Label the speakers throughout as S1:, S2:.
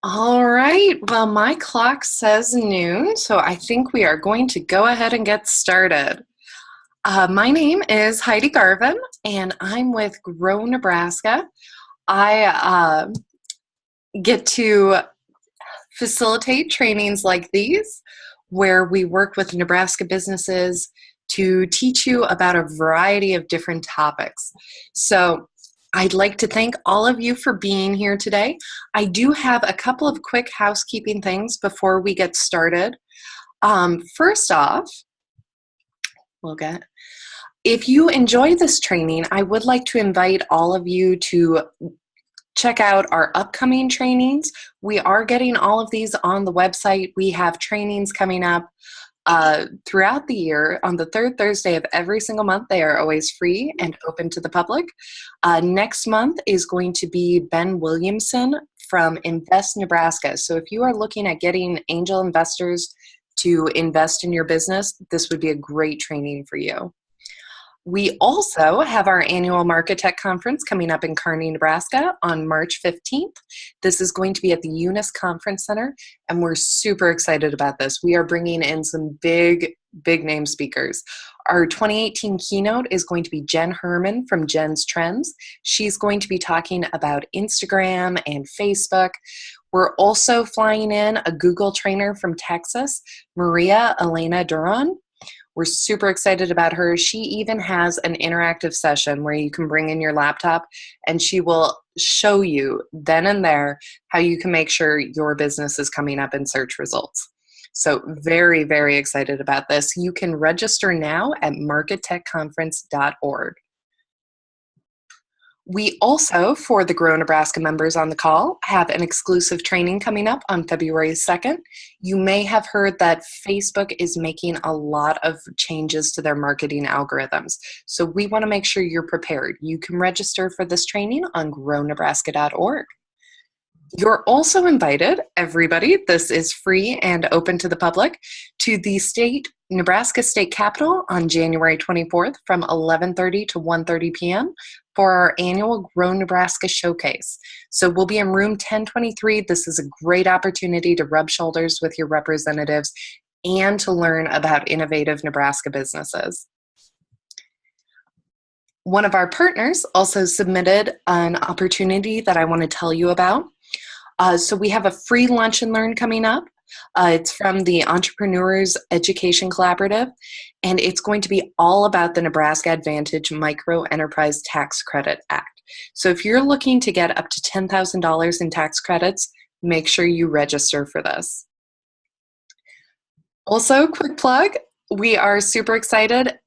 S1: All right, well, my clock says noon, so I think we are going to go ahead and get started. My name is Heidi Garvin, and I'm with Grow Nebraska. I get to facilitate trainings like these where we work with Nebraska businesses to teach you about a variety of different topics. So I'd like to thank all of you for being here today. I do have a couple of quick housekeeping things before we get started. First off, if you enjoy this training, I would like to invite all of you to check out our upcoming trainings. We are getting all of these on the website. We have trainings coming up throughout the year. On the third Thursday of every single month, they are always free and open to the public. Next month is going to be Ben Williamson from Invest Nebraska. So if you are looking at getting angel investors to invest in your business, this would be a great training for you. We also have our annual Market Tech Conference coming up in Kearney, Nebraska on March 15th. This is going to be at the Eunice Conference Center, and we're super excited about this. We are bringing in some big name speakers. Our 2018 keynote is going to be Jen Herman from Jen's Trends. She's going to be talking about Instagram and Facebook. We're also flying in a Google trainer from Texas, Maria Elena Duran. We're super excited about her. She even has an interactive session where you can bring in your laptop and she will show you then and there how you can make sure your business is coming up in search results. So very excited about this. You can register now at markettechconference.org. We also, for the Grow Nebraska members on the call, have an exclusive training coming up on February 2nd. You may have heard that Facebook is making a lot of changes to their marketing algorithms. So we want to make sure you're prepared. You can register for this training on grownebraska.org. You're also invited, everybody, this is free and open to the public, to the Nebraska State Capitol on January 24th from 11:30 to 1:30 p.m. for our annual Grow Nebraska Showcase. So we'll be in room 1023. This is a great opportunity to rub shoulders with your representatives and to learn about innovative Nebraska businesses. One of our partners also submitted an opportunity that I want to tell you about. So we have a free lunch and learn coming up. It's from the Entrepreneurs Education Collaborative, and it's going to be all about the Nebraska Advantage Micro Enterprise Tax Credit Act. So if you're looking to get up to $10,000 in tax credits, make sure you register for this. Also, quick plug, we are super excited.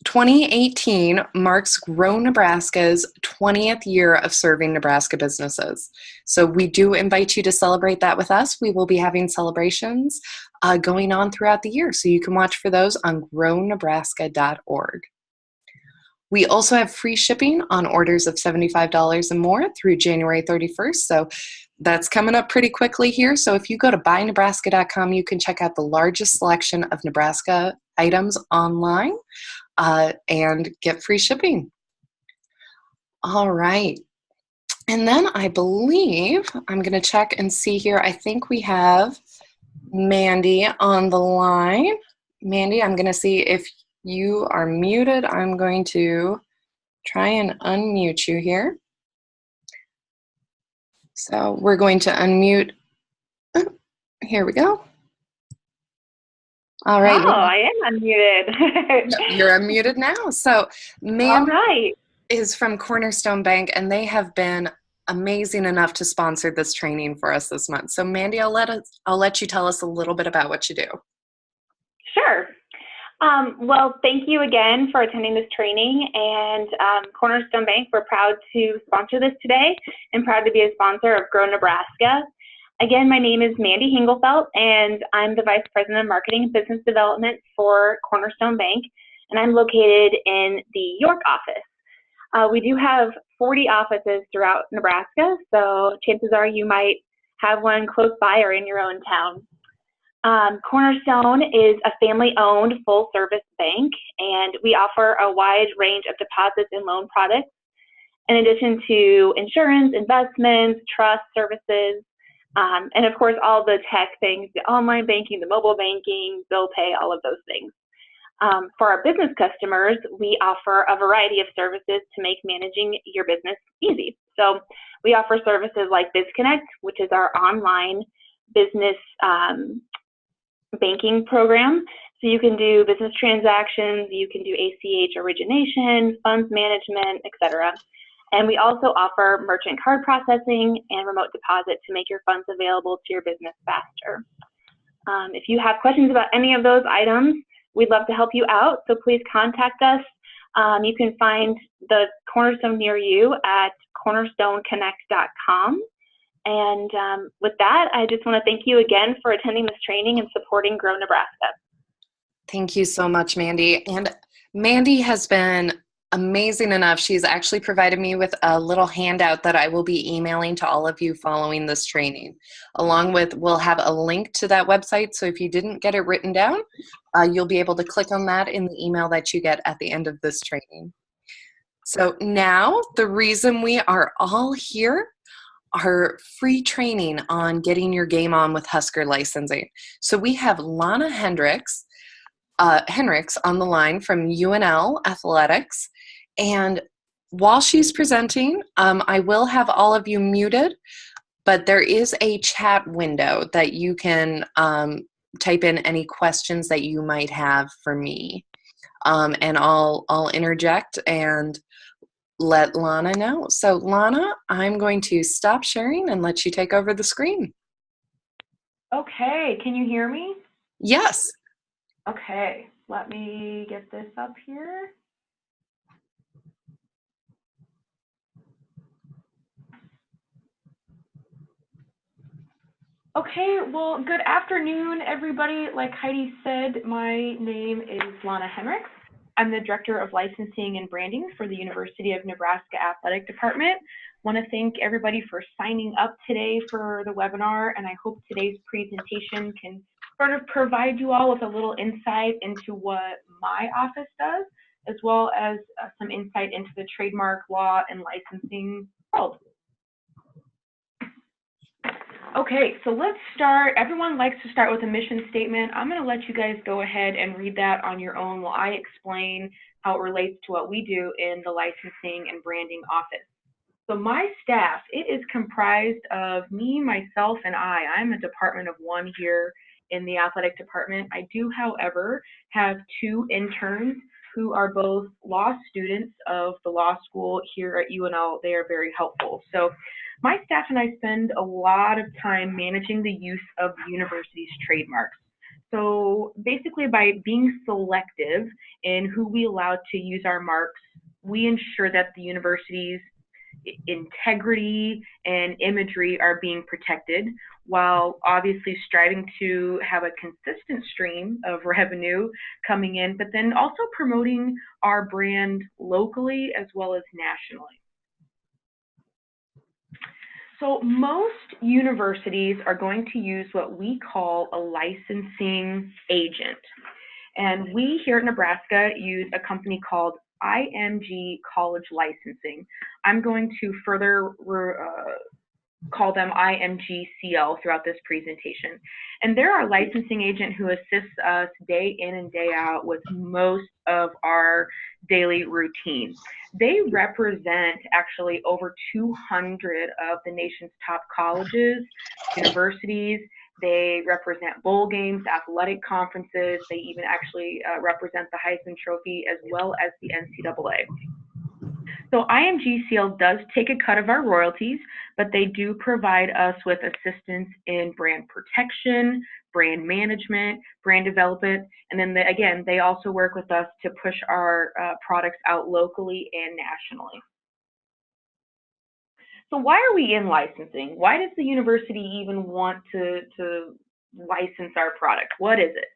S1: 2018 marks Grow Nebraska's 20th year of serving Nebraska businesses. So we do invite you to celebrate that with us. We will be having celebrations going on throughout the year, so you can watch for those on grownebraska.org. We also have free shipping on orders of $75 and more through January 31st, so that's coming up pretty quickly here. So if you go to buynebraska.com, you can check out the largest selection of Nebraska items online. And get free shipping. All right. And then I believe, I'm going to check and see here, I think we have Mandy on the line. Mandy, I'm going to see if you are muted. I'm going to try and unmute you here. So we're going to unmute. Oh, here we go. All right.
S2: Oh, I am unmuted.
S1: You're unmuted now. So Mandy is from Cornerstone Bank, and they have been amazing enough to sponsor this training for us this month. So Mandy, I'll let you tell us a little bit about what you do.
S2: Sure. Well, thank you again for attending this training. And Cornerstone Bank, we're proud to sponsor this today and proud to be a sponsor of Grow Nebraska. Again, my name is Mandy Hingelfelt, and I'm the Vice President of Marketing and Business Development for Cornerstone Bank, and I'm located in the York office. We do have 40 offices throughout Nebraska, so chances are you might have one close by or in your own town. Cornerstone is a family-owned full-service bank, and we offer a wide range of deposits and loan products, in addition to insurance, investments, trust services, And of course, all the tech things, the online banking, the mobile banking, bill pay, all of those things. For our business customers, we offer a variety of services to make managing your business easy. So we offer services like BizConnect, which is our online business banking program. So you can do business transactions, you can do ACH origination, funds management, etc. And we also offer merchant card processing and remote deposit to make your funds available to your business faster. If you have questions about any of those items, we'd love to help you out, so please contact us. You can find the Cornerstone near you at cornerstoneconnect.com. And with that, I just want to thank you again for attending this training and supporting Grow Nebraska.
S1: Thank you so much, Mandy. And Mandy has been amazing enough. She's actually provided me with a little handout that I will be emailing to all of you following this training. Along with, we'll have a link to that website, so if you didn't get it written down, you'll be able to click on that in the email that you get at the end of this training. So now, the reason we are all here, our free training on getting your game on with Husker licensing. So we have Lonna Henrichs on the line from UNL Athletics. And while she's presenting, I will have all of you muted, but there is a chat window that you can type in any questions that you might have for me. And I'll interject and let Lonna know. So Lonna, I'm going to stop sharing and let you take over the screen.
S3: Okay, can you hear me?
S1: Yes.
S3: Okay, let me get this up here. Okay, well, good afternoon, everybody. Like Heidi said, my name is Lonna Henrichs. I'm the Director of Licensing and Branding for the University of Nebraska Athletic Department. Want to thank everybody for signing up today for the webinar, and I hope today's presentation can sort of provide you all with a little insight into what my office does, as well as some insight into the trademark law and licensing world. Okay, so let's start. Everyone likes to start with a mission statement. I'm going to let you guys go ahead and read that on your own while I explain how it relates to what we do in the licensing and branding office. So my staff, it is comprised of me, myself, and I'm a department of one here in the athletic department. I do, however, have 2 interns who are both law students of the law school here at UNL. They are very helpful. So my staff and I spend a lot of time managing the use of the university's trademarks. So basically, by being selective in who we allow to use our marks, we ensure that the university's integrity and imagery are being protected, while obviously striving to have a consistent stream of revenue coming in, but then also promoting our brand locally as well as nationally. So most universities are going to use what we call a licensing agent. And we here at Nebraska use a company called IMG College Licensing. I'm going to further call them IMGCL throughout this presentation. And they're our licensing agent who assists us day in and day out with most of our daily routine. They represent actually over 200 of the nation's top colleges, universities. They represent bowl games, athletic conferences. They even actually represent the Heisman Trophy as well as the NCAA. So IMGCL does take a cut of our royalties, but they do provide us with assistance in brand protection, brand management, brand development, and then again, they also work with us to push our products out locally and nationally. So why are we in licensing? Why does the university even want to license our product? What is it?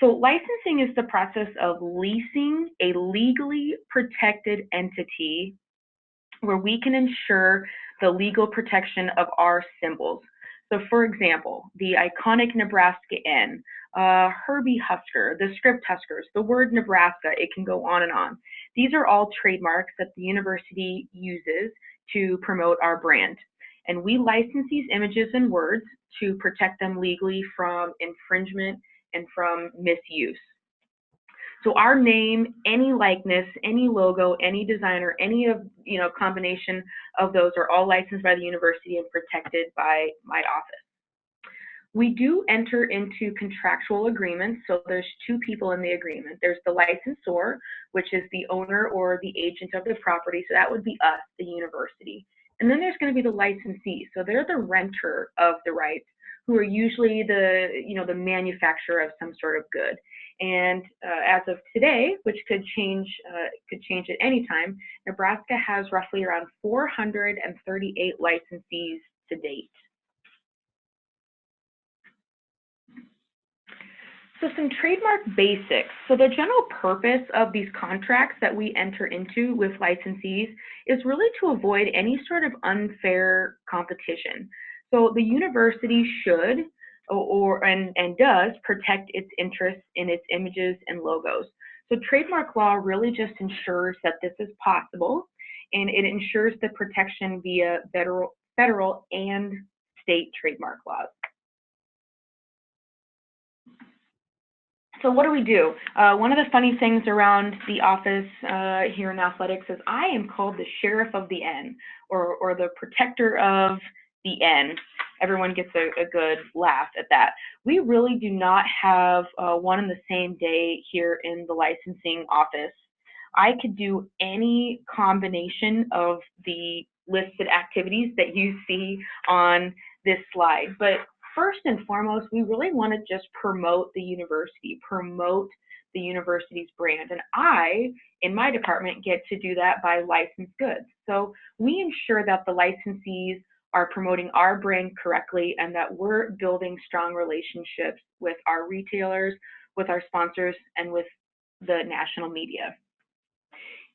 S3: So licensing is the process of leasing a legally protected entity where we can ensure the legal protection of our symbols. So for example, the iconic Nebraska N, Herbie Husker, the script Huskers, the word Nebraska, it can go on and on. These are all trademarks that the university uses to promote our brand. And we license these images and words to protect them legally from infringement and from misuse. So our name, any likeness, any logo, any designer, any of, combination of those are all licensed by the university and protected by my office. We do enter into contractual agreements, so there's two people in the agreement. There's the licensor, which is the owner or the agent of the property, so that would be us, the university. And then there's going to be the licensee, so they're the renter of the rights, who are usually the, the manufacturer of some sort of good. And as of today, which could change at any time, Nebraska has roughly around 438 licensees to date. So some trademark basics. So the general purpose of these contracts that we enter into with licensees is really to avoid any sort of unfair competition. So the university should and does protect its interests in its images and logos. So trademark law really just ensures that this is possible, and it ensures the protection via federal and state trademark laws. So what do we do? One of the funny things around the office here in athletics is I am called the sheriff of the N, or the protector of the N. Everyone gets a good laugh at that. We really do not have one and the same day here in the licensing office. I could do any combination of the listed activities that you see on this slide, but first and foremost, we really want to just promote the university's brand. And I, in my department, get to do that by licensed goods. So we ensure that the licensees are promoting our brand correctly and that we're building strong relationships with our retailers, with our sponsors, and with the national media.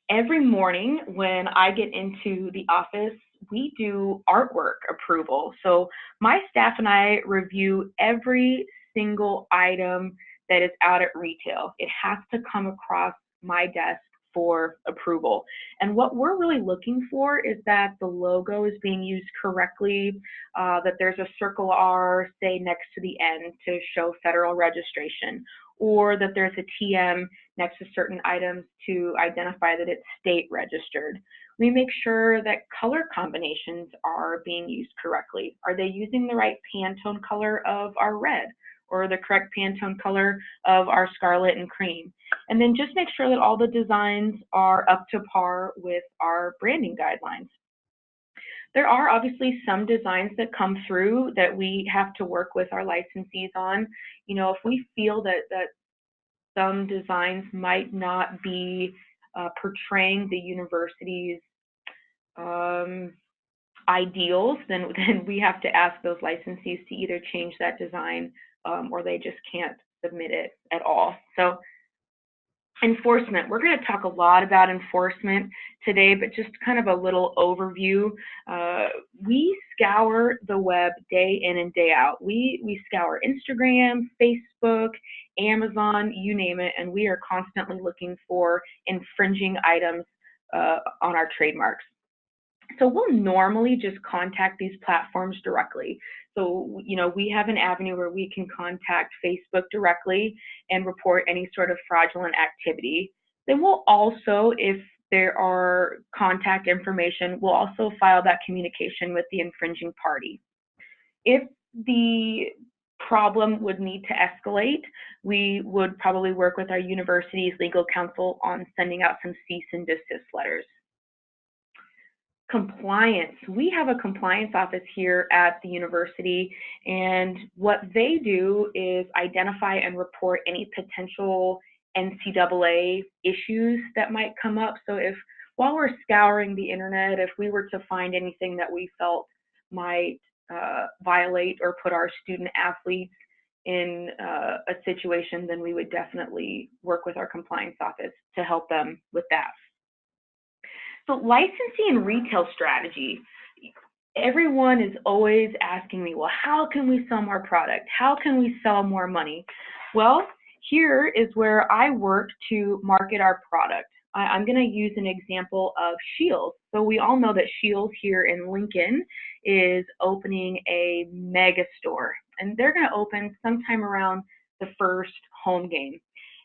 S3: Every morning when I get into the office, we do artwork approval. So my staff and I review every single item that is out at retail. It has to come across my desk for approval. And what we're really looking for is that the logo is being used correctly, that there's a circle R, say, next to the N to show federal registration, or that there's a TM next to certain items to identify that it's state registered. We make sure that color combinations are being used correctly. Are they using the right Pantone color of our red, or the correct Pantone color of our scarlet and cream? And then just make sure that all the designs are up to par with our branding guidelines. There are obviously some designs that come through that we have to work with our licensees on. If we feel that some designs might not be portraying the university's ideals, then we have to ask those licensees to either change that design or they just can't submit it at all. So enforcement, we're going to talk a lot about enforcement today, but just kind of a little overview. We scour the web day in and day out. We scour Instagram, Facebook, Amazon, you name it, and we are constantly looking for infringing items on our trademarks. So we'll normally just contact these platforms directly. So, we have an avenue where we can contact Facebook directly and report any sort of fraudulent activity. Then we'll also, if there are contact information, we'll also file that communication with the infringing party. If the problem would need to escalate, we would probably work with our university's legal counsel on sending out some cease and desist letters. Compliance. We have a compliance office here at the university, and what they do is identify and report any potential NCAA issues that might come up. So while we're scouring the internet, if we were to find anything that we felt might violate or put our student athletes in a situation, then we would definitely work with our compliance office to help them with that. So licensing and retail strategy. Everyone is always asking me, well, how can we sell more product? How can we sell more money? Well, here is where I work to market our product. I'm going to use an example of Scheels. So we all know that Scheels here in Lincoln is opening a mega store, and they're going to open sometime around the first home game.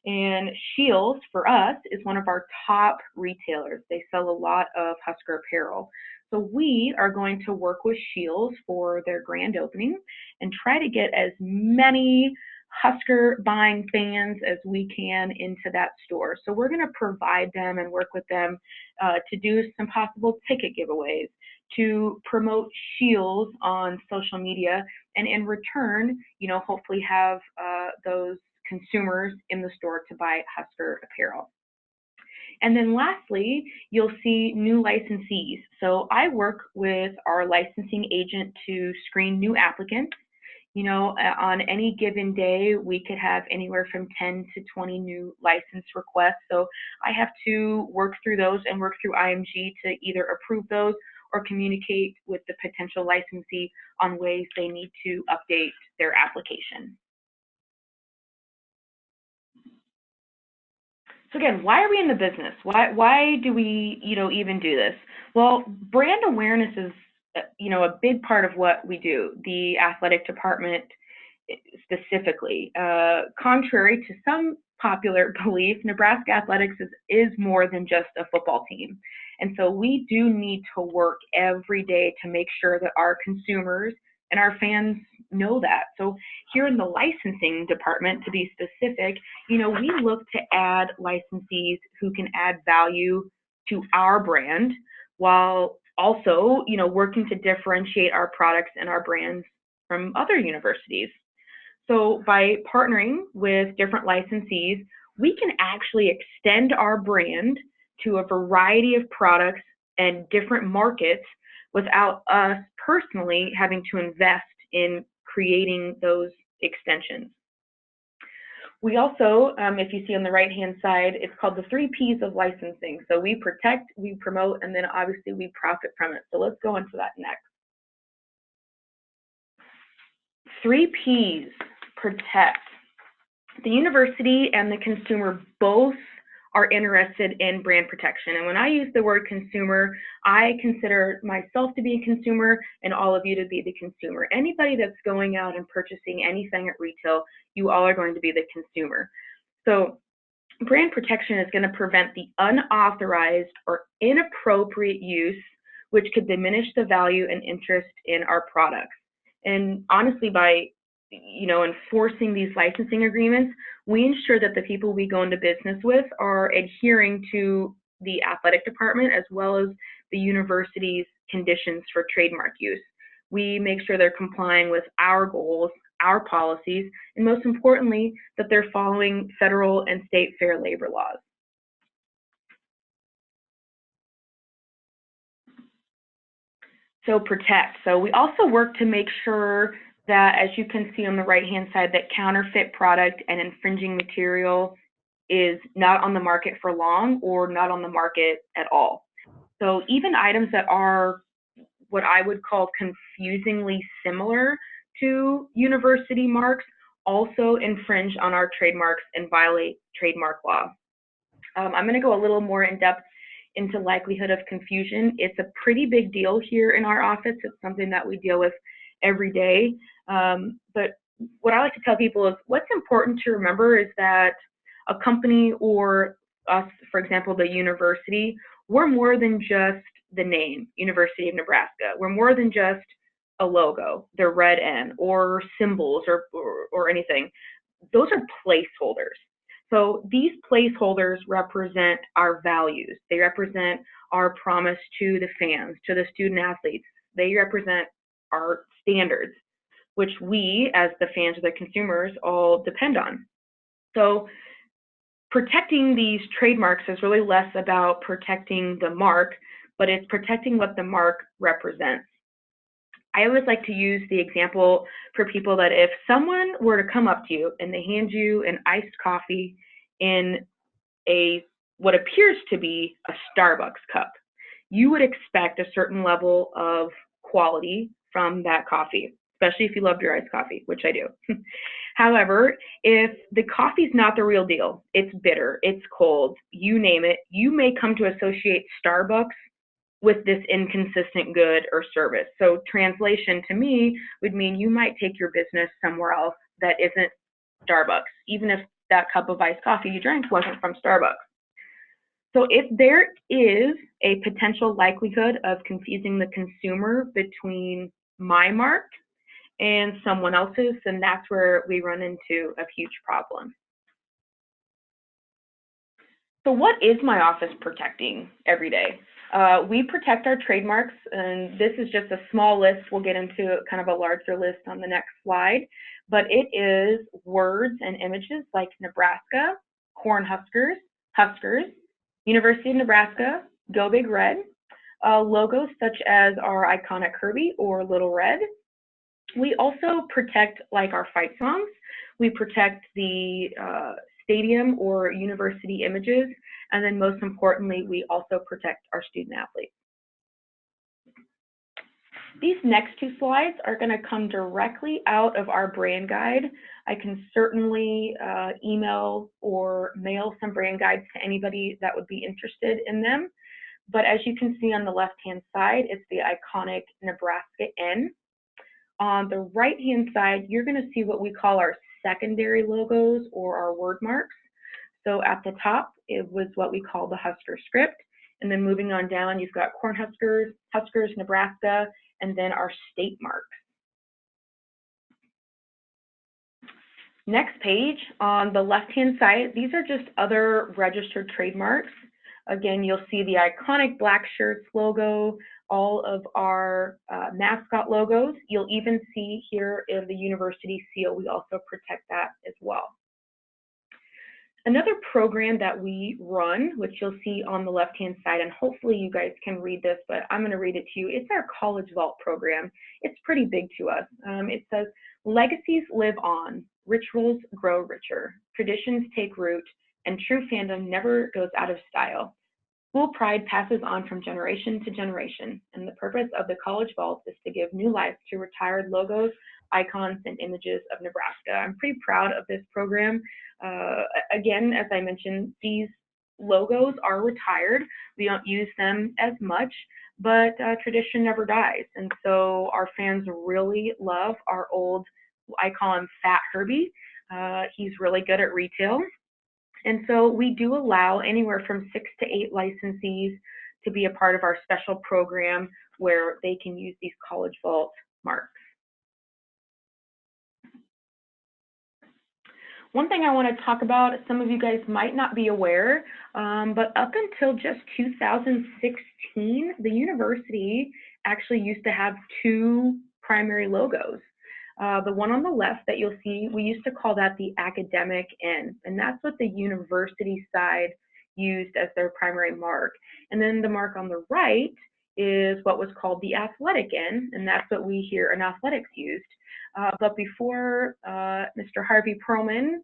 S3: And Scheels, for us, is one of our top retailers. They sell a lot of Husker apparel. So we are going to work with Scheels for their grand opening and try to get as many Husker buying fans as we can into that store. So we're going to provide them and work with them to do some possible ticket giveaways, to promote Scheels on social media, and in return, hopefully have those consumers in the store to buy Husker apparel. And then lastly, you'll see new licensees. So I work with our licensing agent to screen new applicants. On any given day, we could have anywhere from 10 to 20 new license requests. So I have to work through those and work through IMG to either approve those or communicate with the potential licensee on ways they need to update their application. So again, why are we in the business? Why do we, even do this? Well, brand awareness is, a big part of what we do. The athletic department specifically. Contrary to some popular belief, Nebraska athletics is more than just a football team. And so we do need to work every day to make sure that our consumers and our fans know that. So here in the licensing department, to be specific, we look to add licensees who can add value to our brand while also, working to differentiate our products and our brands from other universities. So by partnering with different licensees, we can actually extend our brand to a variety of products and different markets without us personally having to invest in creating those extensions. We also, if you see on the right-hand side, it's called the 3 Ps of licensing. So we protect, we promote, and then obviously we profit from it. So let's go into that next. 3 Ps, protect. The university and the consumer both are interested in brand protection. And when I use the word consumer, I consider myself to be a consumer and all of you to be the consumer. Anybody that's going out and purchasing anything at retail, you all are going to be the consumer. So brand protection is going to prevent the unauthorized or inappropriate use, which could diminish the value and interest in our products. And honestly, by enforcing these licensing agreements, we ensure that the people we go into business with are adhering to the athletic department as well as the university's conditions for trademark use. We make sure they're complying with our goals, our policies, and most importantly, that they're following federal and state fair labor laws. So protect. So we also work to make sure that, as you can see on the right-hand side, that counterfeit product and infringing material is not on the market for long or not on the market at all. So even items that are what I would call confusingly similar to university marks also infringe on our trademarks and violate trademark law. I'm going to go a little more in depth into likelihood of confusion. It's a pretty big deal here in our office. It's something that we deal with every day. But what I like to tell people is what's important to remember is that a company or us, for example, the university, we're more than just the name, University of Nebraska. We're more than just a logo, the red N, or symbols or anything. Those are placeholders. So these placeholders represent our values. They represent our promise to the fans, to the student athletes. They represent our standards, which we, as the fans or the consumers, all depend on. So protecting these trademarks is really less about protecting the mark, but it's protecting what the mark represents. I always like to use the example for people that if someone were to come up to you and they hand you an iced coffee in what appears to be a Starbucks cup, you would expect a certain level of quality from that coffee, especially if you love your iced coffee, which I do. However, if the coffee's not the real deal, it's bitter, it's cold, you name it, you may come to associate Starbucks with this inconsistent good or service. So translation to me would mean you might take your business somewhere else that isn't Starbucks, even if that cup of iced coffee you drank wasn't from Starbucks. So if there is a potential likelihood of confusing the consumer between my mark and someone else's, then that's where we run into a huge problem. So what is my office protecting every day? We protect our trademarks, and this is just a small list. We'll get into kind of a larger list on the next slide, but it is words and images like Nebraska, Cornhuskers, Huskers, University of Nebraska, Go Big Red, logos such as our iconic Herbie or Little Red. We also protect like our fight songs. We protect the stadium or university images, and then most importantly, we also protect our student athletes. These next two slides are going to come directly out of our brand guide. I can certainly email or mail some brand guides to anybody that would be interested in them. But as you can see on the left-hand side, it's the iconic Nebraska N. On the right-hand side, you're going to see what we call our secondary logos or our word marks. So at the top, it was what we call the Husker script. And then moving on down, you've got Cornhuskers, Huskers, Nebraska, and then our state marks. Next page, on the left-hand side, these are just other registered trademarks. Again, you'll see the iconic black shirts logo, all of our mascot logos. You'll even see here in the university seal, we also protect that as well. Another program that we run, which you'll see on the left-hand side, and hopefully you guys can read this, but I'm going to read it to you. It's our College Vault program. It's pretty big to us. It says, legacies live on, rituals grow richer, traditions take root, and true fandom never goes out of style. School pride passes on from generation to generation, and the purpose of the College Vault is to give new life to retired logos, icons, and images of Nebraska. I'm pretty proud of this program. Again, as I mentioned, these logos are retired. We don't use them as much, but tradition never dies. And so our fans really love our old, I call him Fat Herbie. He's really good at retail. And so we do allow anywhere from 6 to 8 licensees to be a part of our special program where they can use these College Vault marks. One thing I want to talk about, some of you guys might not be aware, but up until just 2016, the university actually used to have 2 primary logos. The one on the left that you'll see, we used to call that the academic N, and that's what the university side used as their primary mark. And then the mark on the right is what was called the athletic N, and that's what we here in athletics used. But before Mr. Harvey Perlman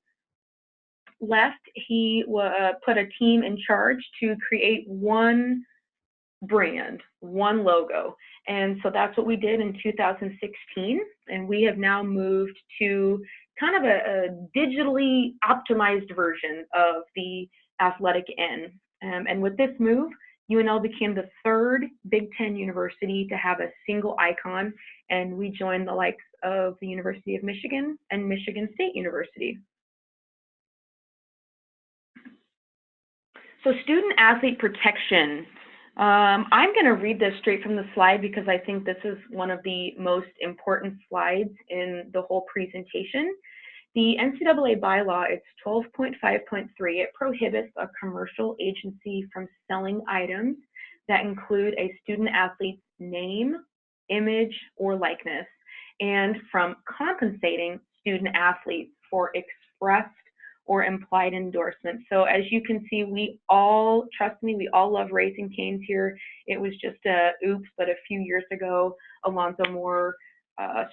S3: left, he put a team in charge to create one brand, one logo. And so that's what we did in 2016. And we have now moved to kind of a digitally optimized version of the athletic N. And with this move, UNL became the 3rd Big Ten university to have a single icon, and we joined the likes of the University of Michigan and Michigan State University. So student-athlete protection. I'm going to read this straight from the slide because I think this is one of the most important slides in the whole presentation. The NCAA bylaw, it's 12.5.3, it prohibits a commercial agency from selling items that include a student athlete's name, image, or likeness, and from compensating student athletes for expressed or implied endorsement. So as you can see, we all, trust me, we all love Raising Cane's here. It was just a oops, but a few years ago, Alonzo Moore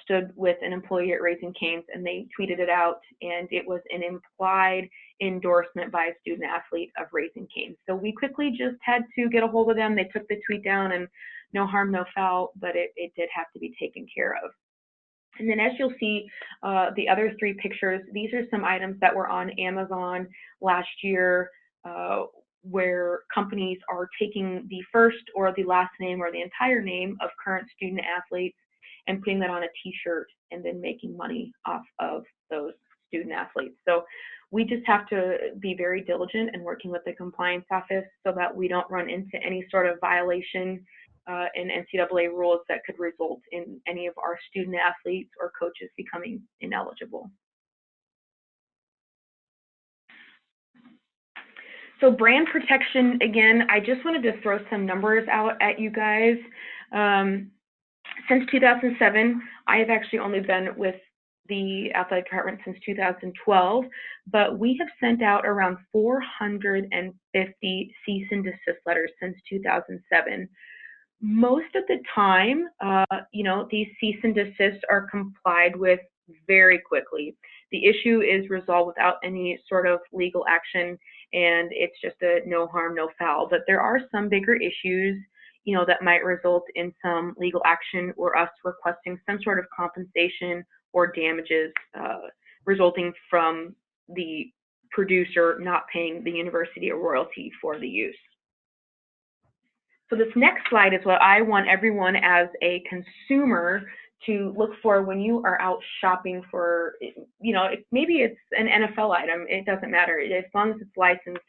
S3: stood with an employee at Raising Cane's and they tweeted it out, and it was an implied endorsement by a student athlete of Raising Cane's. So we quickly just had to get a hold of them. They took the tweet down, and no harm, no foul, but it did have to be taken care of. And then as you'll see, the other 3 pictures, these are some items that were on Amazon last year, where companies are taking the first or the last name or the entire name of current student athletes and putting that on a t-shirt and then making money off of those student athletes. So we just have to be very diligent in working with the compliance office so that we don't run into any sort of violation in NCAA rules that could result in any of our student athletes or coaches becoming ineligible. So brand protection, again, I just wanted to throw some numbers out at you guys. Since 2007, I have actually only been with the athletic department since 2012, but we have sent out around 450 cease and desist letters since 2007. Most of the time, these cease and desists are complied with very quickly. The issue is resolved without any sort of legal action, and it's just a no harm, no foul. But there are some bigger issues, that might result in some legal action or us requesting some sort of compensation or damages resulting from the producer not paying the university a royalty for the use. So this next slide is what I want everyone as a consumer to look for when you are out shopping for, maybe it's an NFL item, it doesn't matter, as long as it's licensed.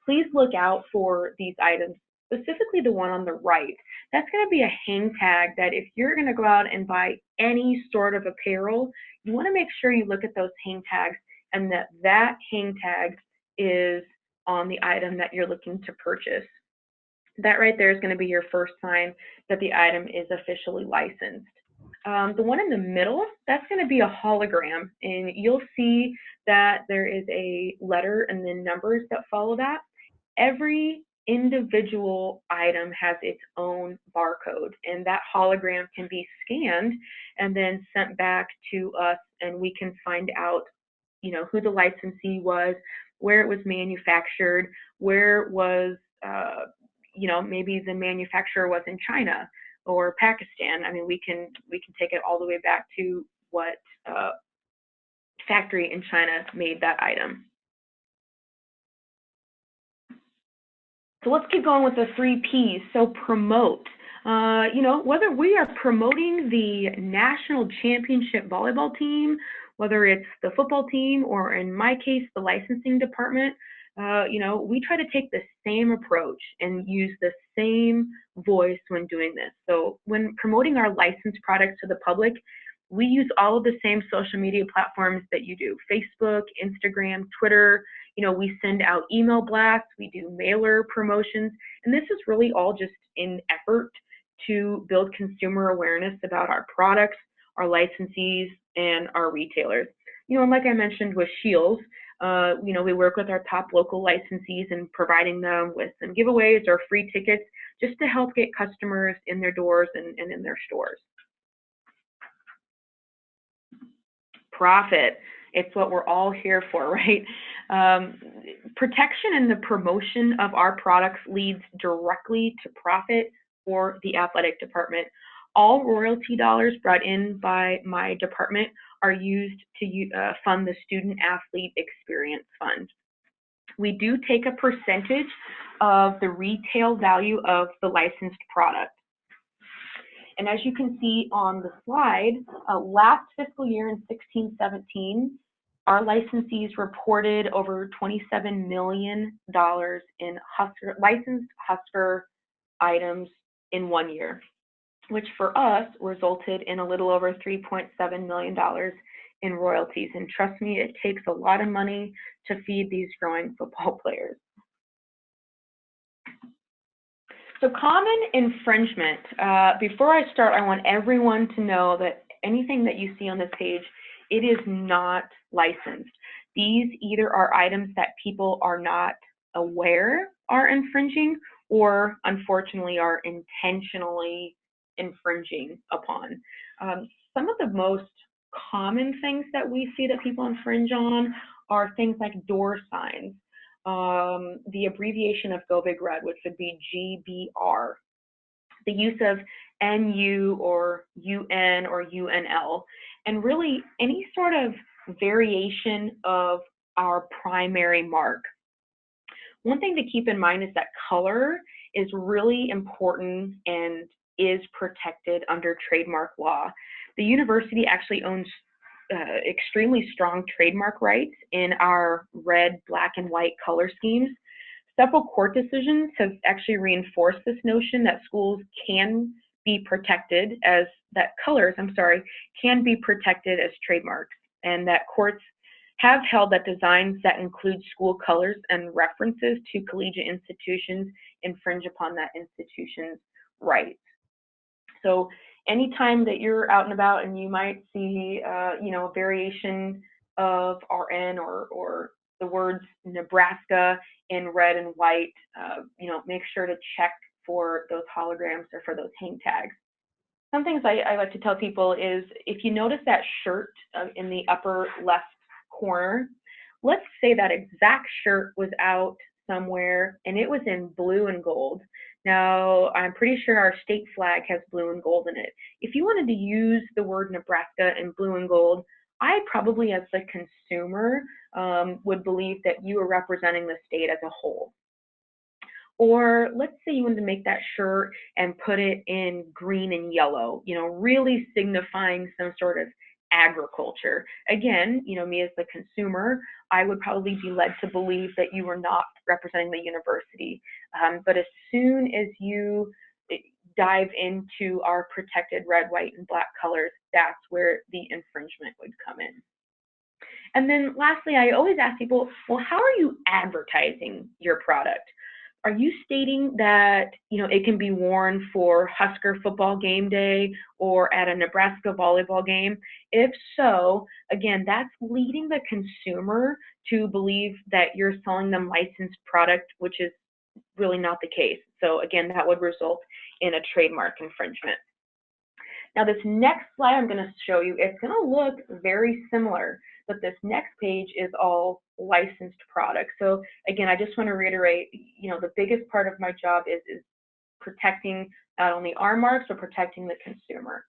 S3: Please look out for these items, specifically the one on the right. That's going to be a hang tag that if you're going to go out and buy any sort of apparel, you want to make sure you look at those hang tags and that hang tag is on the item that you're looking to purchase. That right there is going to be your first sign that the item is officially licensed. The one in the middle, that's going to be a hologram, and you'll see that there is a letter and then numbers that follow that. Every individual item has its own barcode, and that hologram can be scanned and then sent back to us, and we can find out, who the licensee was, where it was manufactured, where it was, maybe the manufacturer was in China or Pakistan. I mean, we can take it all the way back to what factory in China made that item. So let's keep going with the 3 Ps. So promote. Whether we are promoting the national championship volleyball team, whether it's the football team, or in my case, the licensing department, we try to take the same approach and use the same voice when doing this. So when promoting our licensed products to the public, we use all of the same social media platforms that you do: Facebook, Instagram, Twitter. We send out email blasts, we do mailer promotions, and this is really all just in effort to build consumer awareness about our products, our licensees, and our retailers. And like I mentioned with Shields, we work with our top local licensees and providing them with some giveaways or free tickets just to help get customers in their doors and in their stores. Profit. It's what we're all here for, right? Protection and the promotion of our products leads directly to profit for the athletic department. All royalty dollars brought in by my department are used to fund the Student Athlete Experience Fund. We do take a percentage of the retail value of the licensed product. And as you can see on the slide, last fiscal year in 16-17, our licensees reported over $27 million in licensed Husker items in 1 year, which for us resulted in a little over $3.7 million in royalties. And trust me, it takes a lot of money to feed these growing football players. So common infringement. Before I start, I want everyone to know that anything that you see on this page, it is not licensed. These either are items that people are not aware are infringing, or unfortunately are intentionally infringing upon. Some of the most common things that we see that people infringe on are things like door signs, the abbreviation of Go Big Red, which would be GBR, the use of NU or UN or UNL. and really any sort of variation of our primary mark. One thing to keep in mind is that color is really important and is protected under trademark law. The university actually owns extremely strong trademark rights in our red, black, and white color schemes. Several court decisions have actually reinforced this notion that schools can be protected as that colors, can be protected as trademarks, and that courts have held that designs that include school colors and references to collegiate institutions infringe upon that institution's rights. So anytime that you're out and about and you might see, a variation of RN or the words Nebraska in red and white, make sure to check for those holograms or for those hang tags. Some things I like to tell people is if you notice that shirt in the upper left corner, let's say that exact shirt was out somewhere and it was in blue and gold. Now, I'm pretty sure our state flag has blue and gold in it. If you wanted to use the word Nebraska in blue and gold, I probably, as the consumer, would believe that you are representing the state as a whole. Or let's say you wanted to make that shirt and put it in green and yellow, really signifying some sort of agriculture. Again, me as the consumer, I would probably be led to believe that you are not representing the university. But as soon as you dive into our protected red, white, and black colors, that's where the infringement would come in. And then lastly, I always ask people, well, how are you advertising your product? Are you stating that, it can be worn for Husker football game day or at a Nebraska volleyball game? If so, again, that's leading the consumer to believe that you're selling them licensed product, which is really not the case. So again, that would result in a trademark infringement. Now, this next slide I'm going to show you, it's going to look very similar, but this next page is all licensed products. So again, I just want to reiterate, the biggest part of my job is protecting not only our marks, but protecting the consumer.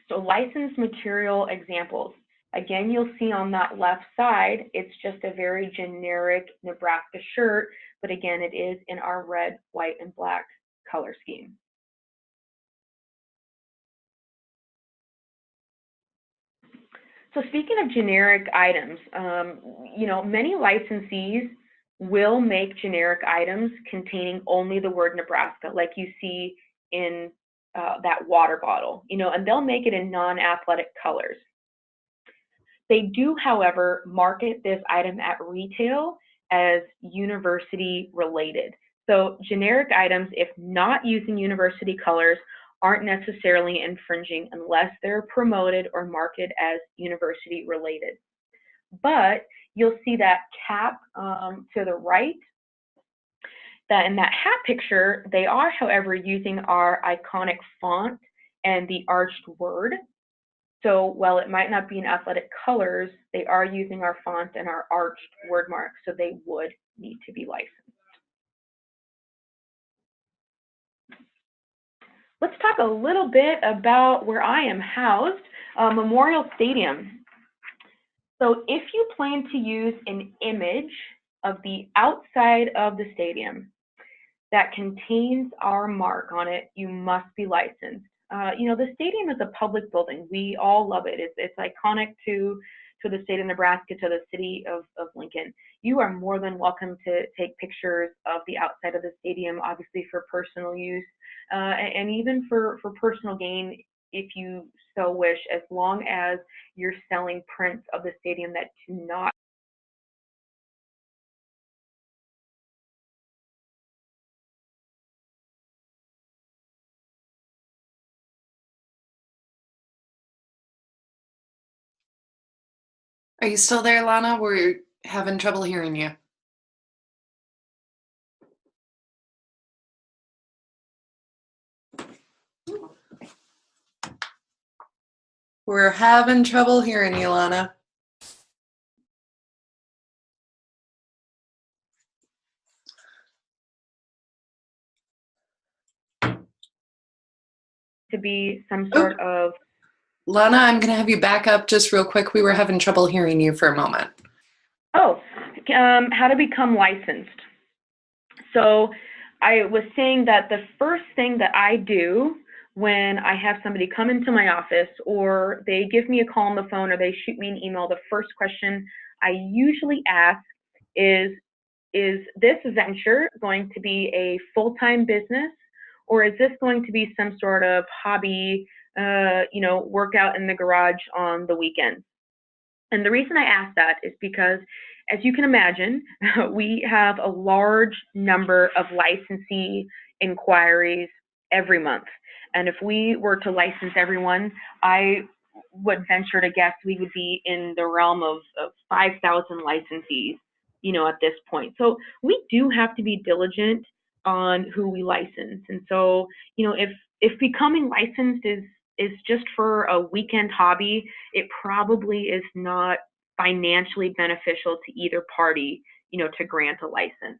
S3: So licensed material examples. Again, you'll see on that left side, it's just a very generic Nebraska shirt, but again, it is in our red, white, and black color scheme. So speaking of generic items, many licensees will make generic items containing only the word Nebraska, like you see in that water bottle, and they'll make it in non-athletic colors. They do, however, market this item at retail as university related. So generic items, if not using university colors, aren't necessarily infringing unless they're promoted or marketed as university related. But you'll see that cap to the right, that in that hat picture, they are, however, using our iconic font and the arched word. So while it might not be in athletic colors, they are using our font and our arched word mark, so they would need to be licensed. Let's talk a little bit about where I am housed, Memorial Stadium. So if you plan to use an image of the outside of the stadium that contains our mark on it, you must be licensed. The stadium is a public building. We all love it. It's iconic to the state of Nebraska, to the city of Lincoln. You are more than welcome to take pictures of the outside of the stadium, obviously for personal use, and even for personal gain if you so wish, as long as you're selling prints of the stadium that do not
S1: Are you still there, Lonna? We're having trouble hearing you. We're having trouble hearing you, Lonna.
S3: to be some sort of
S1: Lonna, I'm going to have you back up just real quick. We were having trouble hearing you for a moment.
S3: Oh, how to become licensed. So I was saying that the first thing that I do when I have somebody come into my office, or they give me a call on the phone, or they shoot me an email, the first question I usually ask is this venture going to be a full-time business, or is this going to be some sort of hobby, workout in the garage on the weekends? And the reason I ask that is because, as you can imagine, we have a large number of licensee inquiries every month. And if we were to license everyone, I would venture to guess we would be in the realm of 5,000 licensees, at this point. So we do have to be diligent on who we license. And so, if becoming licensed is just for a weekend hobby, it probably is not financially beneficial to either party, to grant a license.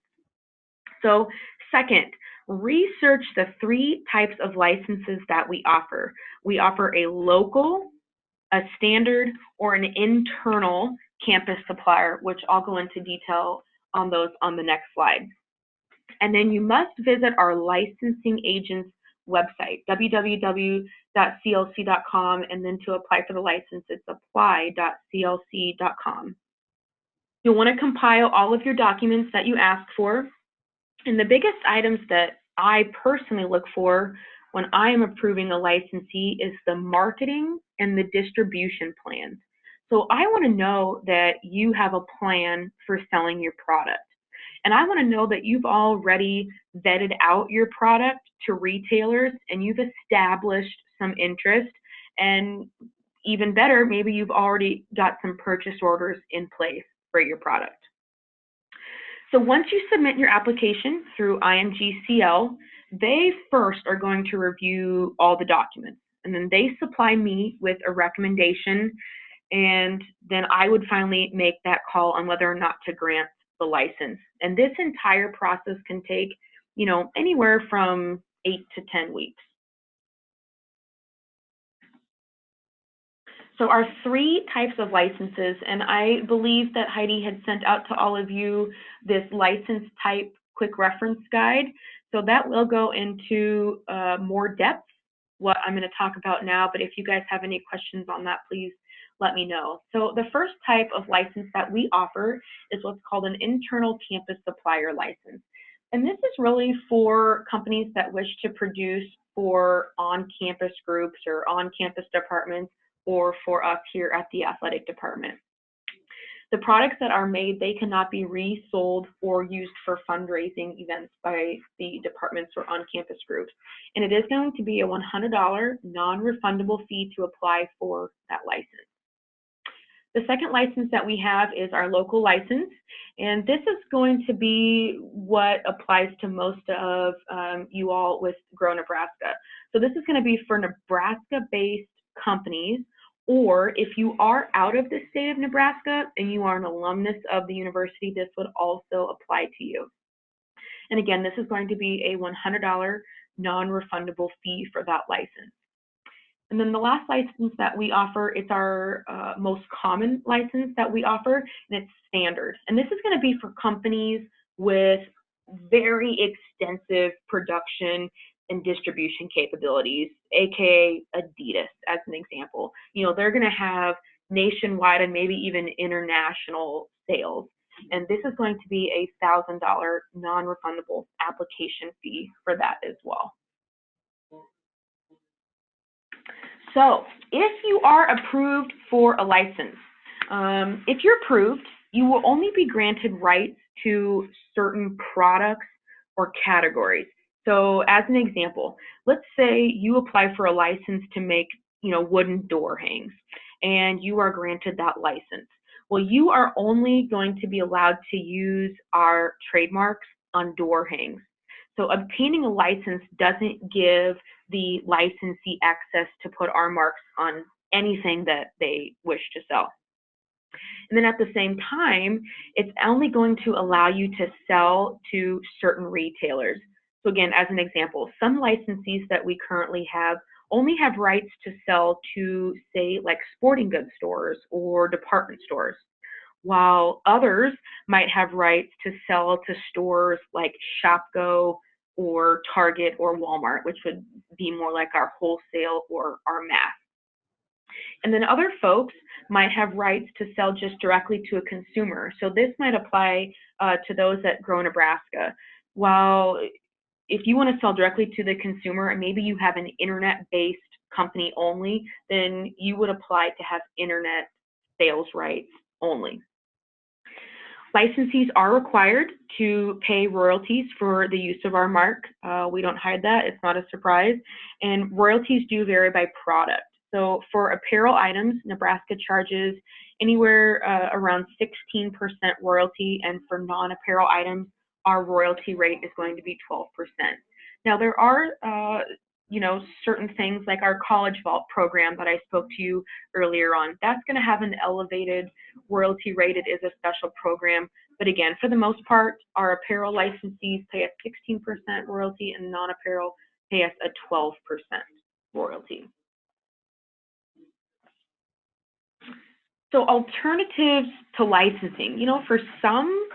S3: So second, research the 3 types of licenses that we offer. We offer a local, a standard, or an internal campus supplier, which I'll go into detail on those on the next slide. And then you must visit our licensing agent's website, www.clc.com, and then to apply for the license, it's apply.clc.com. You'll want to compile all of your documents that you ask for. And the biggest items that I personally look for when I am approving a licensee is the marketing and the distribution plans. So I want to know that you have a plan for selling your product. And I want to know that you've already vetted out your product to retailers and you've established some interest, and even better, maybe you've already got some purchase orders in place for your product. So once you submit your application through IMGCL, they first are going to review all the documents, and then they supply me with a recommendation, and then I would finally make that call on whether or not to grant the license. And this entire process can take, anywhere from 8 to 10 weeks. So our 3 types of licenses, and I believe that Heidi had sent out to all of you this license type quick reference guide. So that will go into more depth what I'm going to talk about now, but if you guys have any questions on that, please let me know. So the first type of license that we offer is what's called an internal campus supplier license. And this is really for companies that wish to produce for on-campus groups or on-campus departments, or for us here at the athletic department. The products that are made, they cannot be resold or used for fundraising events by the departments or on-campus groups. And it is going to be a $100 non-refundable fee to apply for that license. The second license that we have is our local license, and this is going to be what applies to most of you all with Grow Nebraska. So this is going to be for Nebraska-based companies, or if you are out of the state of Nebraska and you are an alumnus of the university, this would also apply to you. And again, this is going to be a $100 non-refundable fee for that license. And then the last license that we offer, it's our most common license that we offer, and it's standard. And this is going to be for companies with very extensive production and distribution capabilities, aka Adidas as an example. They're going to have nationwide and maybe even international sales. And this is going to be a $1,000 non-refundable application fee for that as well. So if you are approved for a license, if you're approved, you will only be granted rights to certain products or categories. So as an example, let's say you apply for a license to make, wooden door hangs, and you are granted that license. Well, you are only going to be allowed to use our trademarks on door hangs. So obtaining a license doesn't give the licensee access to put our marks on anything that they wish to sell. And then at the same time, it's only going to allow you to sell to certain retailers. So again, as an example, some licensees that we currently have only have rights to sell to, say, like sporting goods stores or department stores, while others might have rights to sell to stores like Shopko or Target or Walmart, which would be more like our wholesale or our mass. And then other folks might have rights to sell just directly to a consumer. So this might apply to those that grow Nebraska. While if you want to sell directly to the consumer and maybe you have an internet-based company only, then you would apply to have internet sales rights only. Licensees are required to pay royalties for the use of our mark. We don't hide that, it's not a surprise. And royalties do vary by product. So for apparel items, Nebraska charges anywhere around 16% royalty, and for non-apparel items, our royalty rate is going to be 12%. Now there are certain things like our College Vault program that I spoke to you earlier on. That's going to have an elevated royalty rate. It is a special program. But again, for the most part, our apparel licensees pay us 16% royalty and non-apparel pay us a 12% royalty. So alternatives to licensing. For some,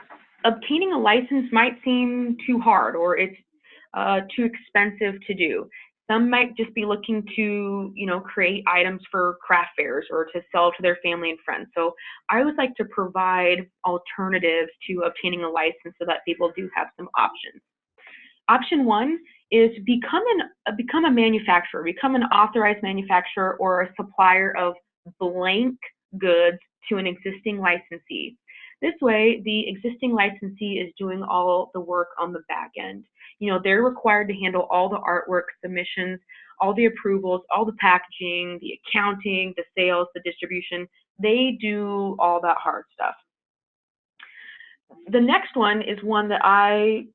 S3: obtaining a license might seem too hard or it's too expensive to do. Some might just be looking to, create items for craft fairs or to sell to their family and friends. So I would like to provide alternatives to obtaining a license so that people do have some options. Option one is become a manufacturer, become an authorized manufacturer or a supplier of blank goods to an existing licensee. This way, the existing licensee is doing all the work on the back end. They're required to handle all the artwork submissions, all the approvals, all the packaging, the accounting, the sales, the distribution. They do all that hard stuff. The next one is one that I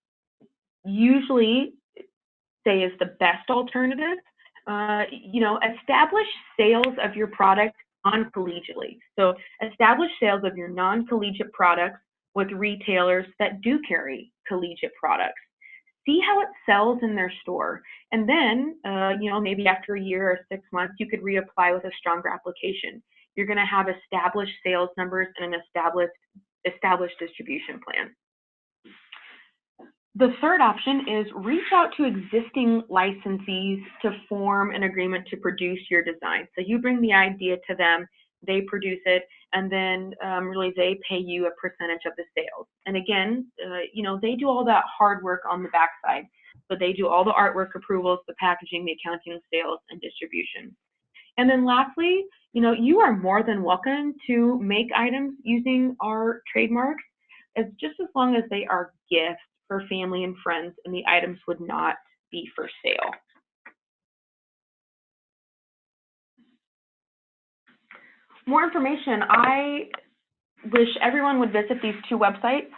S3: usually say is the best alternative. Establish sales of your product non-collegiately. So establish sales of your non-collegiate products with retailers that do carry collegiate products. See how it sells in their store. And then, maybe after a year or 6 months, you could reapply with a stronger application. You're going to have established sales numbers and an established distribution plan. The third option is reach out to existing licensees to form an agreement to produce your design. So you bring the idea to them, they produce it, and then really they pay you a percentage of the sales. And again, they do all that hard work on the backside. So they do all the artwork approvals, the packaging, the accounting, sales, and distribution. And then lastly, you are more than welcome to make items using our trademarks, just as long as they are gifts for family and friends, and the items would not be for sale. More information. I wish everyone would visit these two websites.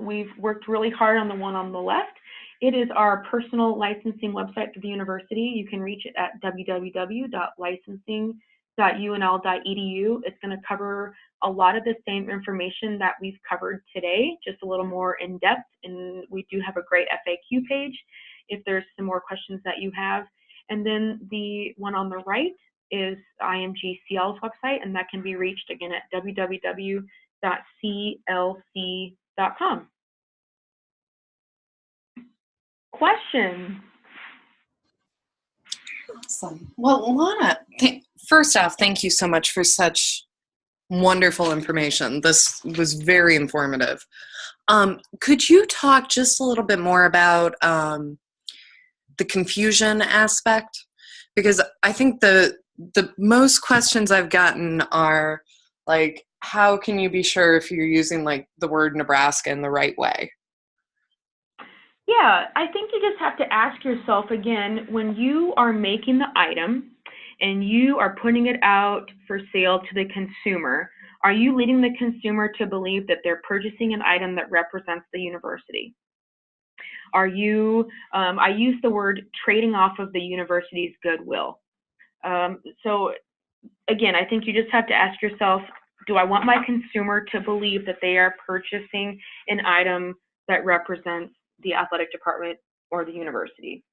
S3: We've worked really hard on the one on the left. It is our personal licensing website for the university. You can reach it at www.licensing.unl.edu. It's going to cover a lot of the same information that we've covered today, just a little more in depth. And we do have a great FAQ page if there's some more questions that you have. And then the one on the right is IMGCL's website, and that can be reached again at www.clc.com. Questions?
S1: Awesome. Well, Lonna, first off, thank you so much for such wonderful information. This was very informative. Could you talk just a little bit more about the confusion aspect? Because I think the most questions I've gotten are like, how can you be sure if you're using like the word Nebraska in the right way?
S3: Yeah, I think you just have to ask yourself again, when you are making the item and you are putting it out for sale to the consumer, are you leading the consumer to believe that they're purchasing an item that represents the university? Are you, I use the word trading off of the university's goodwill. So again, I think you just have to ask yourself, do I want my consumer to believe that they are purchasing an item that represents the athletic department or the university?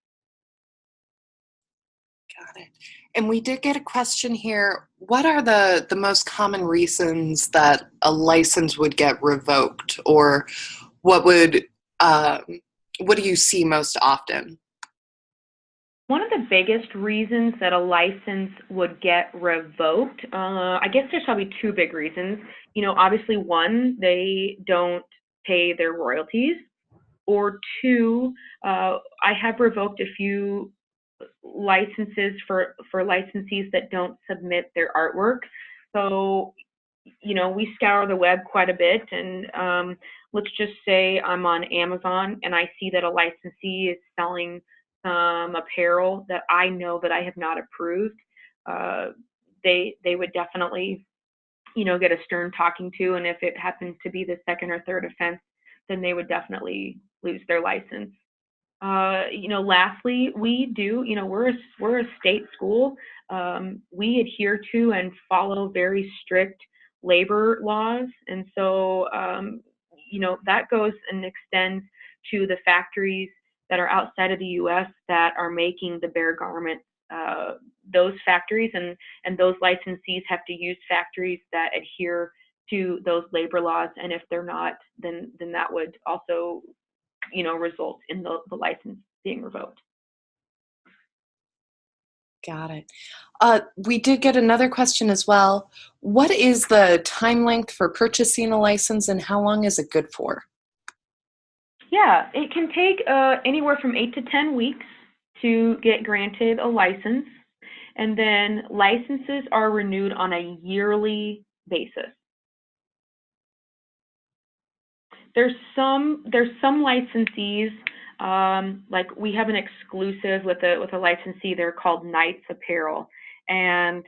S1: Got it. And we did get a question here. What are the most common reasons that a license would get revoked, or what would what do you see most often?
S3: One of the biggest reasons that a license would get revoked, I guess there's probably two big reasons. You know, obviously one, they don't pay their royalties, or two, I have revoked a few licenses for licensees that don't submit their artwork. So, you know, we scour the web quite a bit, and let's just say I'm on Amazon and I see that a licensee is selling some apparel that I know that I have not approved. Uh, they would definitely, you know, get a stern talking to, and if it happens to be the second or third offense, then they would definitely lose their license. You know, lastly, we do, you know, we're a state school. We adhere to and follow very strict labor laws, and so you know, that goes and extends to the factories that are outside of the U.S. that are making the bare garments. Those factories and those licensees have to use factories that adhere to those labor laws, and if they're not, then that would also, you know, result in the license being revoked.
S1: Got it. We did get another question as well. What is the time length for purchasing a license, and how long is it good for?
S3: Yeah, it can take anywhere from 8 to 10 weeks to get granted a license, and then licenses are renewed on a yearly basis. There's some licensees, like we have an exclusive with a licensee. They're called Knights Apparel, and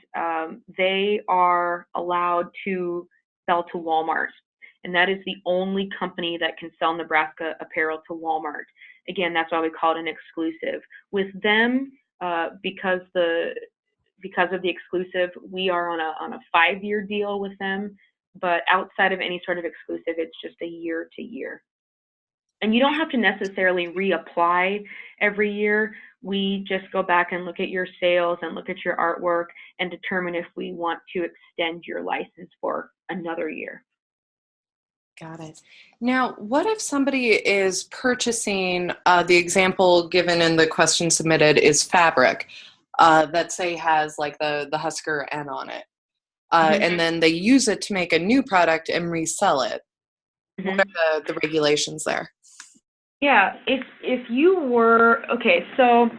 S3: they are allowed to sell to Walmart, and that is the only company that can sell Nebraska apparel to Walmart. Again, that's why we call it an exclusive. With them, because of the exclusive, we are on a 5-year deal with them. But outside of any sort of exclusive, it's just a year to year. And you don't have to necessarily reapply every year. We just go back and look at your sales and look at your artwork and determine if we want to extend your license for another year.
S1: Got it. Now, what if somebody is purchasing, the example given in the question submitted is fabric that, say, has like the Husker N on it, and then they use it to make a new product and resell it. What are the regulations there?
S3: Yeah, if you were, okay, so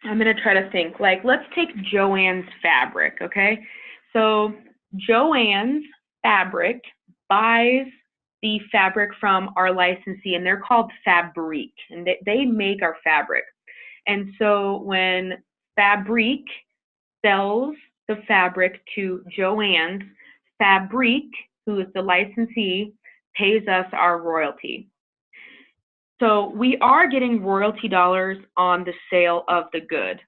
S3: I'm going to try to think. Like, let's take Joann's fabric, okay? So Joann's fabric buys the fabric from our licensee, and they're called Fabrique, and they make our fabric. And so when Fabrique sells the fabric to Joann's, Fabrique, who is the licensee, pays us our royalty. So we are getting royalty dollars on the sale of the good.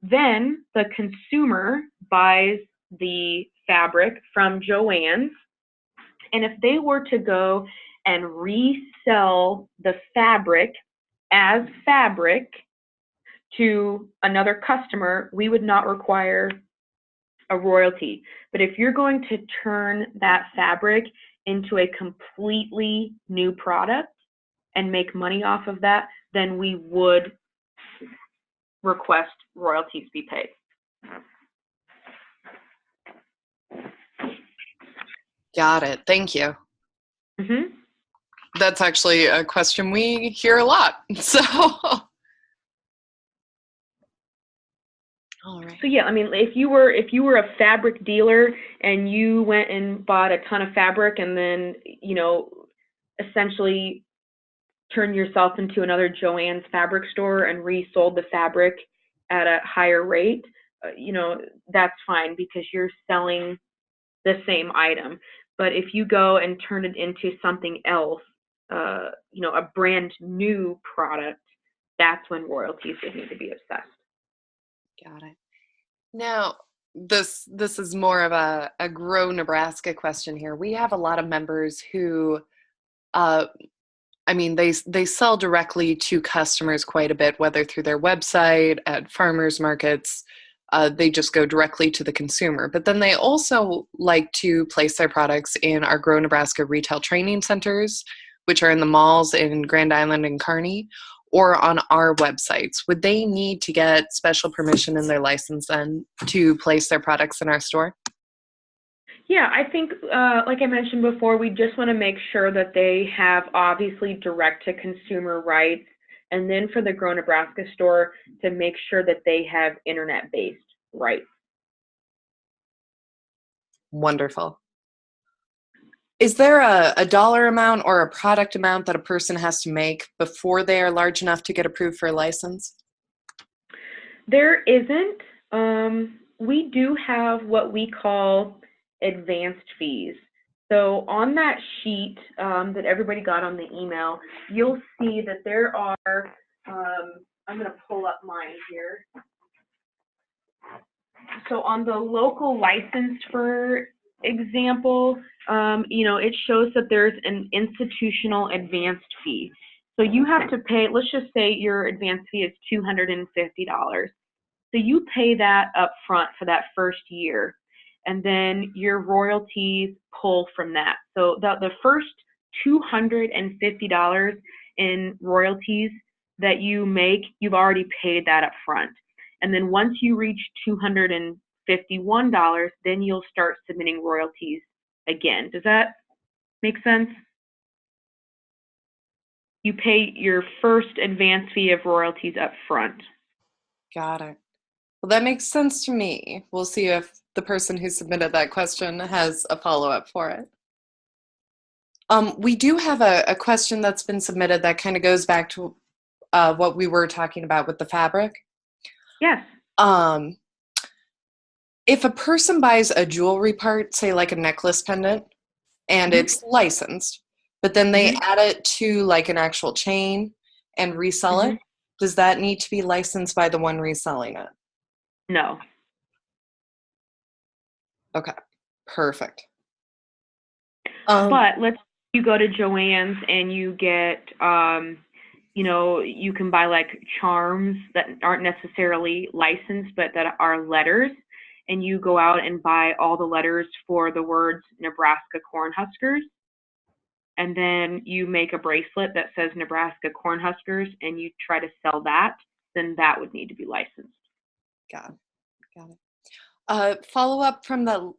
S3: Then the consumer buys the fabric from Joann's, and if they were to go and resell the fabric as fabric to another customer, we would not require a royalty. But if you're going to turn that fabric into a completely new product and make money off of that, then we would request royalties be paid.
S1: Got it. Thank you. That's actually a question we hear a lot. So, all right.
S3: So yeah, I mean, if you were a fabric dealer and you went and bought a ton of fabric and then, you know, essentially turn yourself into another Joann's fabric store and resold the fabric at a higher rate, you know, that's fine because you're selling the same item. But if you go and turn it into something else, you know, a brand new product, that's when royalties would need to be assessed.
S1: Got it. Now, this is more of a Grow Nebraska question here. We have a lot of members who I mean, they sell directly to customers quite a bit, whether through their website, at farmers markets. They just go directly to the consumer. But then they also like to place their products in our Grow Nebraska retail training centers, which are in the malls in Grand Island and Kearney, or on our websites. Would they need to get special permission in their license then to place their products in our store?
S3: Yeah, I think, like I mentioned before, we just want to make sure that they have obviously direct-to-consumer rights, and then for the Grow Nebraska store, to make sure that they have internet-based rights.
S1: Wonderful. Is there a dollar amount or a product amount that a person has to make before they are large enough to get approved for a license?
S3: There isn't. We do have what we call advanced fees. So on that sheet that everybody got on the email, you'll see that there are, I'm going to pull up mine here. So on the local license, for example, it shows that there's an institutional advanced fee. So you have to pay, let's just say your advanced fee is $250. So you pay that up front for that first year, and then your royalties pull from that. So the first $250 in royalties that you make, you've already paid that up front. And then once you reach $251, then you'll start submitting royalties again. Does that make sense? You pay your first advance fee of royalties up front.
S1: Got it. Well, that makes sense to me. We'll see if the person who submitted that question has a follow-up for it. We do have a question that's been submitted that kind of goes back to what we were talking about with the fabric.
S3: Yes.
S1: If a person buys a jewelry part, say like a necklace pendant, and it's licensed, but then they add it to like an actual chain and resell it, does that need to be licensed by the one reselling it?
S3: No.
S1: Okay, perfect.
S3: But let's you go to Joann's and you get, you can buy like charms that aren't necessarily licensed, but that are letters. And you go out and buy all the letters for the words Nebraska Cornhuskers. And then you make a bracelet that says Nebraska Cornhuskers and you try to sell that, then that would need to be licensed.
S1: Got it. Follow up from the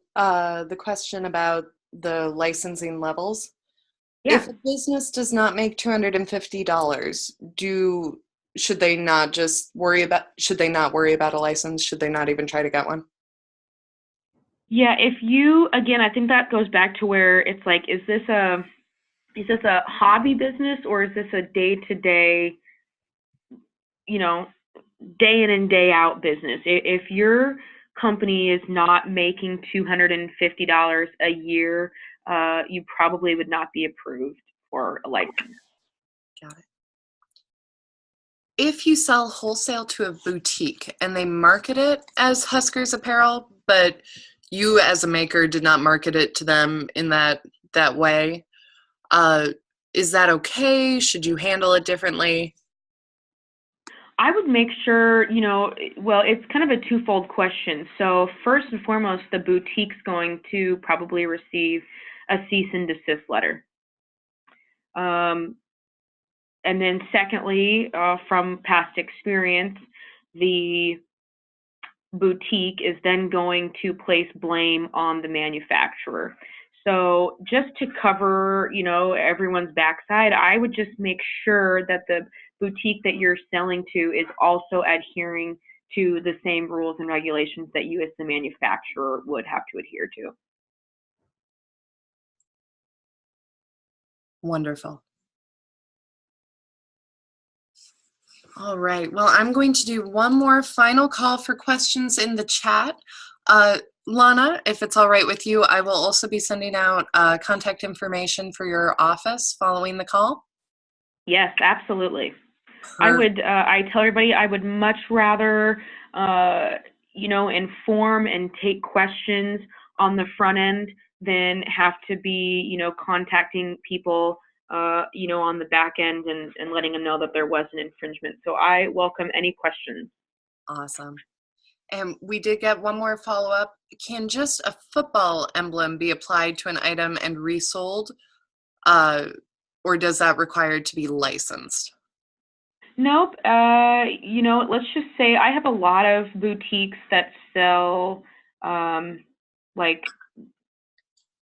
S1: question about the licensing levels.
S3: Yeah.
S1: If a business does not make $250, should they not worry about a license? Should they not even try to get one?
S3: Yeah, again, I think that goes back to where it's like, is this a hobby business or is this a day-to-day, day in and day out business? If your company is not making $250 a year, you probably would not be approved for a license.
S1: Got it. If you sell wholesale to a boutique and they market it as Husker's apparel, but you as a maker did not market it to them in that way, is that okay? Should you handle it differently?
S3: I would make sure, well, it's kind of a twofold question. So first and foremost, the boutique's going to probably receive a cease and desist letter. And then secondly, from past experience, the boutique is then going to place blame on the manufacturer. So just to cover, everyone's backside, I would just make sure that the boutique that you're selling to is also adhering to the same rules and regulations that you as the manufacturer would have to adhere to.
S1: Wonderful. All right. Well, I'm going to do one more final call for questions in the chat. Lonna, if it's all right with you, I will also be sending out contact information for your office following the call. Yes,
S3: absolutely. I tell everybody I would much rather, inform and take questions on the front end than have to be, contacting people on the back end and letting them know that there was an infringement. So I welcome any questions.
S1: Awesome. And we did get one more follow-up. Can just a football emblem be applied to an item and resold, or does that require to be licensed?
S3: Nope. Let's just say I have a lot of boutiques that sell like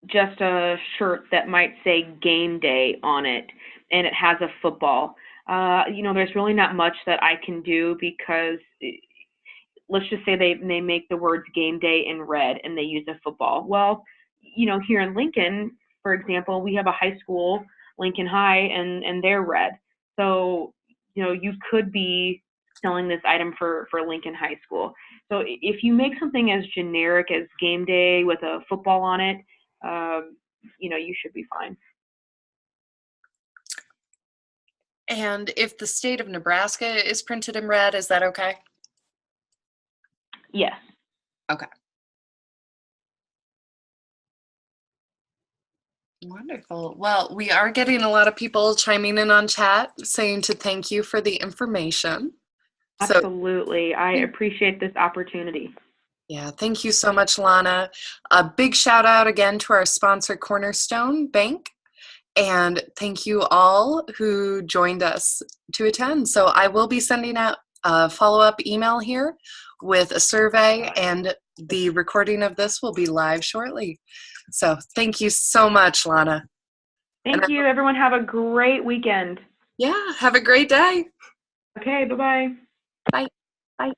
S3: just a shirt that might say game day on it, and it has a football. There's really not much that I can do because let's just say they make the words game day in red and they use a football. Well, here in Lincoln, for example, we have a high school, Lincoln High, and they're red. So, you could be selling this item for Lincoln High School. So if you make something as generic as game day with a football on it, you should be fine.
S1: And if the state of Nebraska is printed in red, is that okay?
S3: Yes.
S1: Okay. Wonderful. Well, we are getting a lot of people chiming in on chat saying to thank you for the information.
S3: Absolutely. I appreciate this opportunity.
S1: Yeah, thank you so much, Lonna. A big shout out again to our sponsor, Cornerstone Bank. And thank you all who joined us to attend. So I will be sending out a follow-up email here with a survey, and the recording of this will be live shortly. So thank you so much, Lonna.
S3: Thank you. Everyone have a great weekend.
S1: Yeah, have a great day.
S3: Okay, bye-bye.
S1: Bye. Bye.